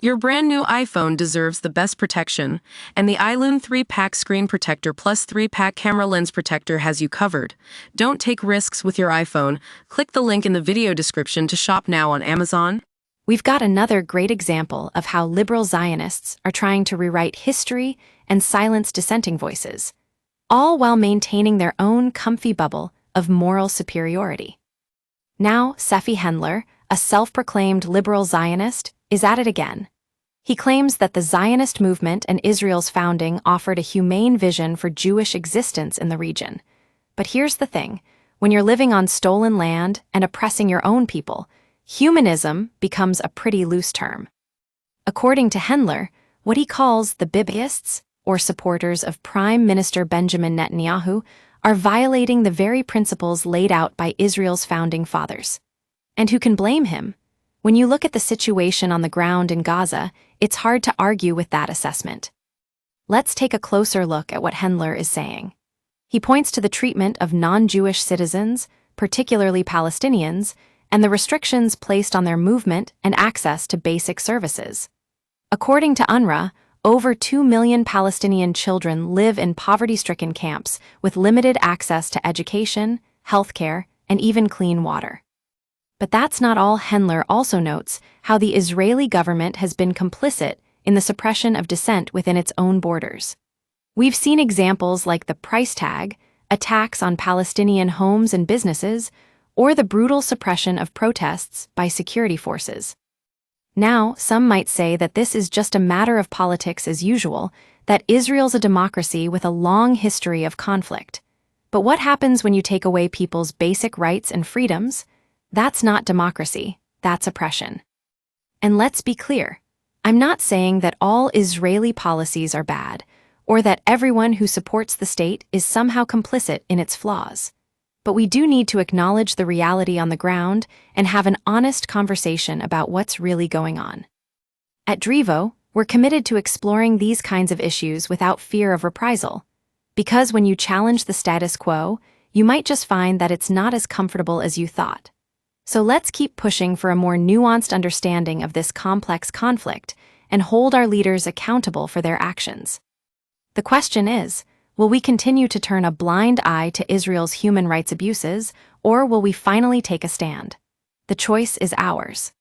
Your brand new iPhone deserves the best protection, and the iLune 3-pack screen protector plus 3-pack camera lens protector has you covered. Don't take risks with your iPhone. Click the link in the video description to shop now on Amazon. We've got another great example of how liberal Zionists are trying to rewrite history and silence dissenting voices, all while maintaining their own comfy bubble of moral superiority. Now, Sefi Hendler, a self-proclaimed liberal Zionist, is at it again. He claims that the Zionist movement and Israel's founding offered a humane vision for Jewish existence in the region. But here's the thing: when you're living on stolen land and oppressing your own people, humanism becomes a pretty loose term. According to Hendler, what he calls the Biblyists, or supporters of Prime Minister Benjamin Netanyahu, are violating the very principles laid out by Israel's founding fathers. And who can blame him? When you look at the situation on the ground in Gaza, it's hard to argue with that assessment. Let's take a closer look at what Hendler is saying. He points to the treatment of non-Jewish citizens, particularly Palestinians, and the restrictions placed on their movement and access to basic services. According to UNRWA, over 2 million Palestinian children live in poverty-stricken camps with limited access to education, healthcare, and even clean water. But that's not all. Hendler also notes how the Israeli government has been complicit in the suppression of dissent within its own borders. We've seen examples like the price tag, attacks on Palestinian homes and businesses, or the brutal suppression of protests by security forces. Now, some might say that this is just a matter of politics as usual, that Israel's a democracy with a long history of conflict. But what happens when you take away people's basic rights and freedoms? That's not democracy, that's oppression. And let's be clear, I'm not saying that all Israeli policies are bad, or that everyone who supports the state is somehow complicit in its flaws. But we do need to acknowledge the reality on the ground and have an honest conversation about what's really going on. At Drivo, we're committed to exploring these kinds of issues without fear of reprisal, because when you challenge the status quo, you might just find that it's not as comfortable as you thought. So let's keep pushing for a more nuanced understanding of this complex conflict and hold our leaders accountable for their actions. The question is, will we continue to turn a blind eye to Israel's human rights abuses, or will we finally take a stand? The choice is ours.